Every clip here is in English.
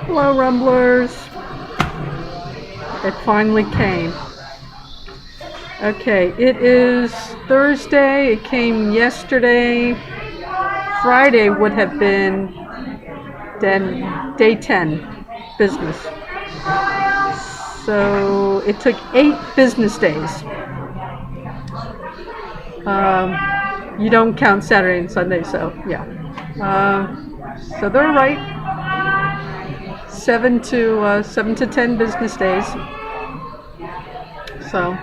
Hello, Rumblers. It finally came. Okay, it is Thursday. It came yesterday. Friday would have been then day 10 business. So it took 8 business days. You don't count Saturday and Sunday, so yeah. So they're right. 7 to 10 business days. So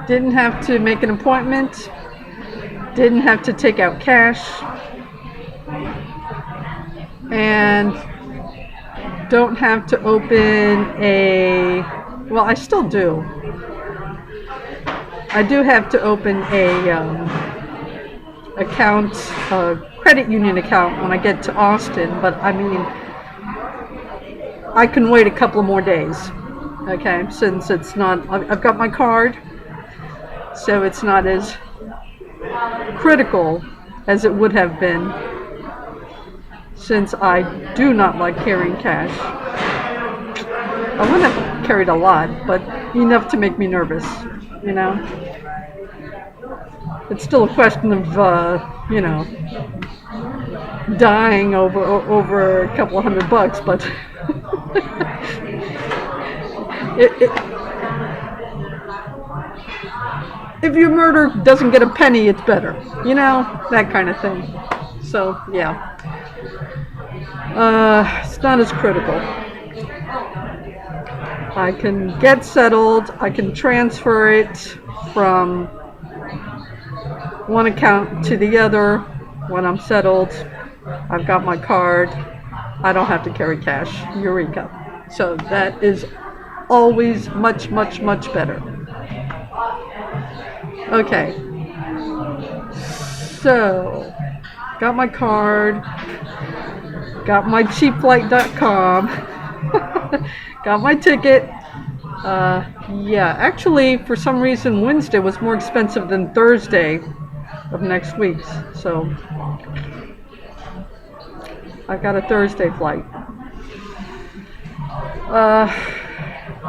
didn't have to make an appointment. Didn't have to take out cash. And don't have to open well, I still do. I do have to open a credit union account when I get to Austin, but I mean, I can wait a couple more days, okay, since it's not, I've got my card, so it's not as critical as it would have been, since I do not like carrying cash. I wouldn't have carried a lot, but enough to make me nervous, you know. It's still a question of, dying over a couple of $100, but if your murder doesn't get a penny, it's better, you know, that kind of thing. So yeah, it's not as critical. I can get settled. I can transfer it from one account to the other when I'm settled. I've got my card. I don't have to carry cash. Eureka. So that is always much, much, much better. Okay. So, got my card. Got my cheapflight.com. Got my ticket. Yeah, actually, for some reason, Wednesday was more expensive than Thursday of next week's. So, I got a Thursday flight.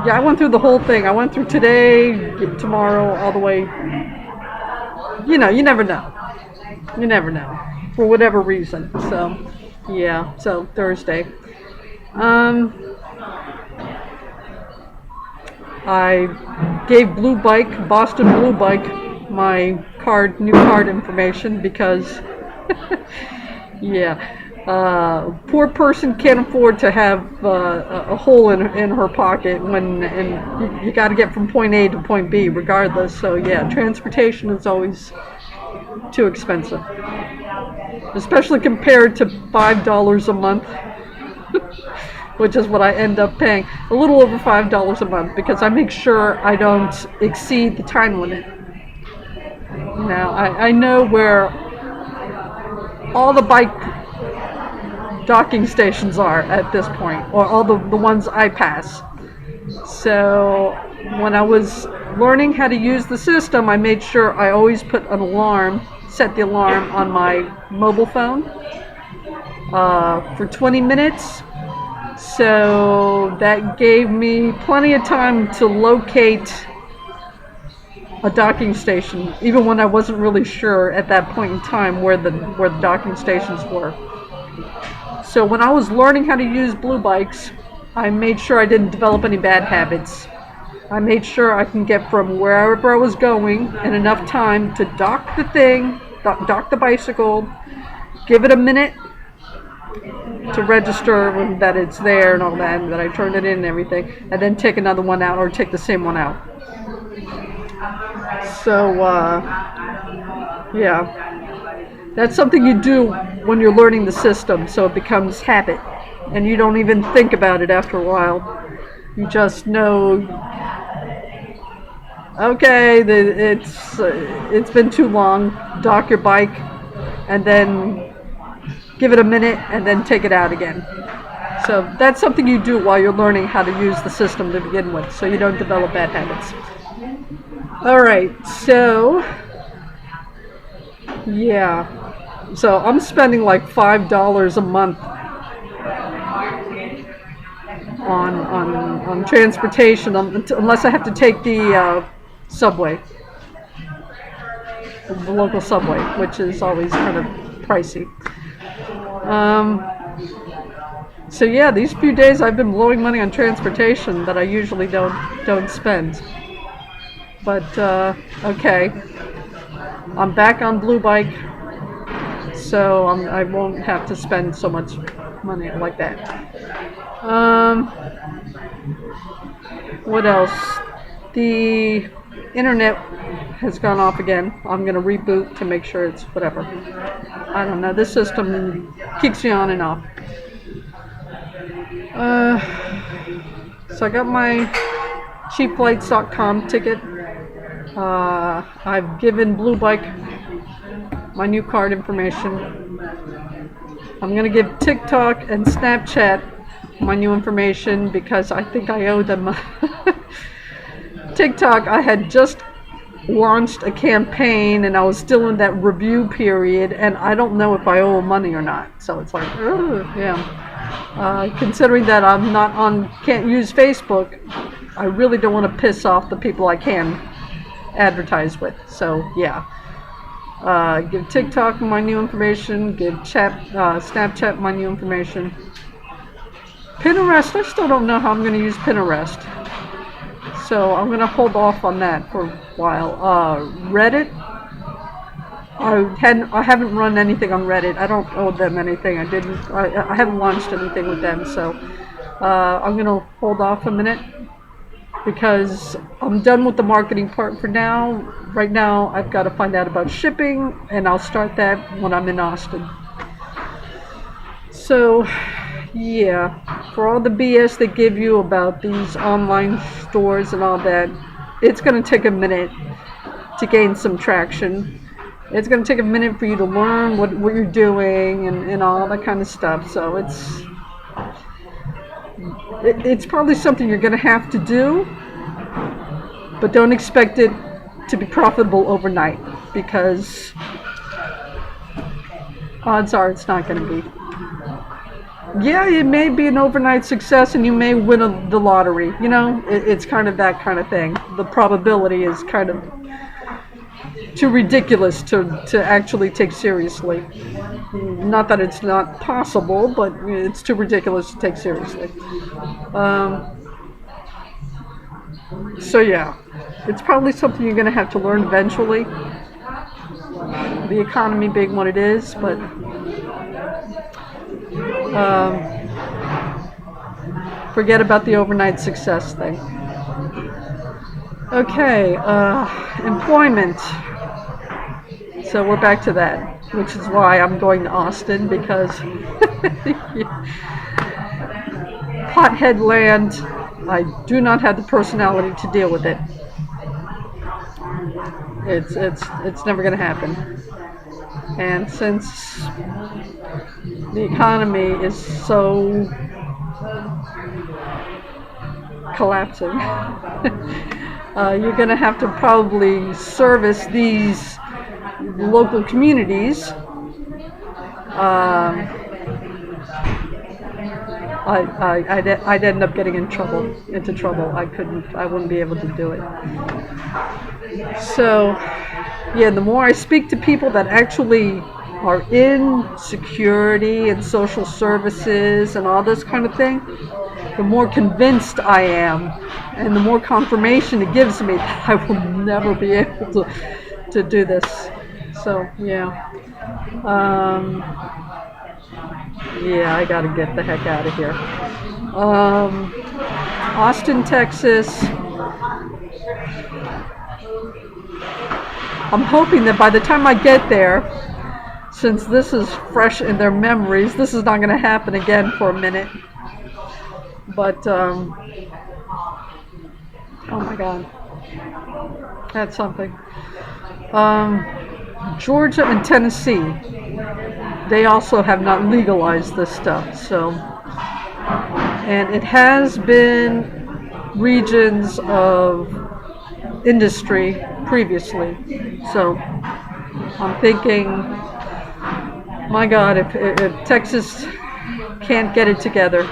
Yeah, I went through the whole thing. I went through today, tomorrow, all the way. You know, you never know. You never know. For whatever reason. So, yeah, so Thursday. I gave Boston Blue Bike, my new card information because, yeah, poor person can't afford to have a hole in her pocket and you got to get from point A to point B regardless. So yeah, transportation is always too expensive, especially compared to $5 a month. Which is what I end up paying, a little over $5 a month, because I make sure I don't exceed the time limit. Now, I know where all the bike docking stations are at this point, or all the ones I pass. So, when I was learning how to use the system, I made sure I always set the alarm on my mobile phone for 20 minutes. So that gave me plenty of time to locate a docking station, even when I wasn't really sure at that point in time where the docking stations were. So when I was learning how to use Blue Bikes, I made sure I didn't develop any bad habits. I made sure I can get from wherever I was going in enough time to dock the thing, dock the bicycle, give it a minute to register that it's there and all that, and that I turned it in and everything, and then take another one out or take the same one out. So, yeah, that's something you do when you're learning the system, so it becomes habit, and you don't even think about it after a while. You just know, okay, it's been too long, dock your bike, and then give it a minute, and then take it out again. So that's something you do while you're learning how to use the system to begin with, so you don't develop bad habits. Alright, so, yeah. So I'm spending like $5 a month on transportation, unless I have to take the subway, the local subway, which is always kind of pricey. So yeah, these few days I've been blowing money on transportation that I usually don't spend. But okay, I'm back on Blue Bike, so I won't have to spend so much money like that. What else? The internet has gone off again. I'm gonna reboot to make sure it's whatever. I don't know. This system kicks you on and off. So I got my cheapflights.com ticket. I've given Blue Bike my new card information. I'm going to give TikTok and Snapchat my new information because I think I owe them. TikTok, I had just launched a campaign and I was still in that review period, and I don't know if I owe money or not. So it's like, yeah. Considering that I'm can't use Facebook, I really don't want to piss off the people I can advertise with. So yeah, give TikTok my new information, give Snapchat my new information. Pinterest, I still don't know how I'm going to use Pinterest, so I'm going to hold off on that for a while. Reddit, I haven't run anything on Reddit. I don't owe them anything. I haven't launched anything with them, so I'm going to hold off a minute because I'm done with the marketing part for now. Right now, I've got to find out about shipping, and I'll start that when I'm in Austin. So, yeah, for all the BS they give you about these online stores and all that, it's going to take a minute to gain some traction. It's going to take a minute for you to learn what you're doing and all that kind of stuff. So it's probably something you're going to have to do, but don't expect it to be profitable overnight, because odds are it's not going to be. Yeah, it may be an overnight success and you may win the lottery. You know, it's kind of that kind of thing. The probability is kind of too ridiculous to actually take seriously. Not that it's not possible, but it's too ridiculous to take seriously. So yeah, it's probably something you're going to have to learn eventually. The economy being what it is, but forget about the overnight success thing. Okay, employment. So we're back to that, which is why I'm going to Austin, because pothead land, I do not have the personality to deal with it. It's never going to happen. And since the economy is so collapsing, you're going to have to probably service these local communities. I'd end up getting into trouble. I wouldn't be able to do it. So, yeah, the more I speak to people that actually are in security and social services and all this kind of thing, the more convinced I am, and the more confirmation it gives me that I will never be able to do this. So, yeah. Yeah, I gotta get the heck out of here. Austin, Texas. I'm hoping that by the time I get there, since this is fresh in their memories, this is not going to happen again for a minute. But, oh my God, that's something. Georgia and Tennessee, they also have not legalized this stuff. So, and it has been regions of industry previously. So I'm thinking My God, if Texas can't get it together,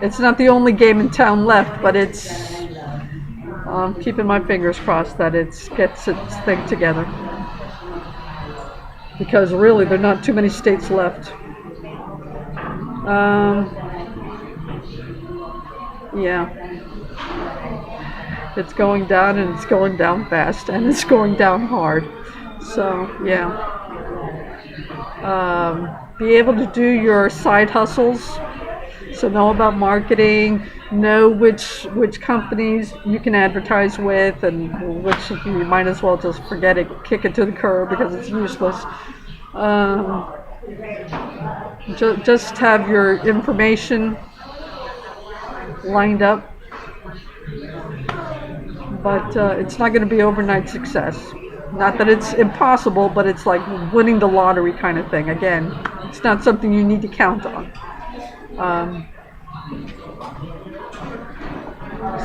it's not the only game in town left, but it's keeping my fingers crossed that it gets its thing together. Because really, there are not too many states left. Yeah. It's going down, and it's going down fast, and it's going down hard. So, yeah. Be able to do your side hustles. So know about marketing, know which companies you can advertise with, and which you might as well just forget it, kick it to the curb because it's useless. Just have your information lined up, but it's not going to be overnight success. Not that it's impossible, but it's like winning the lottery kind of thing. Again, it's not something you need to count on.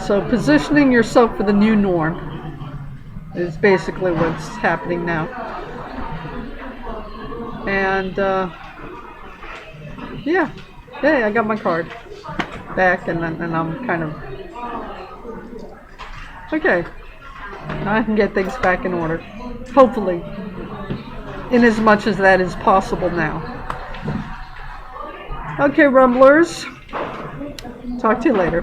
So positioning yourself for the new norm is basically what's happening now. And yeah, I got my card back, and I'm kind of okay. Now I can get things back in order, hopefully, in as much as that is possible now. Okay, Rumblers. Talk to you later.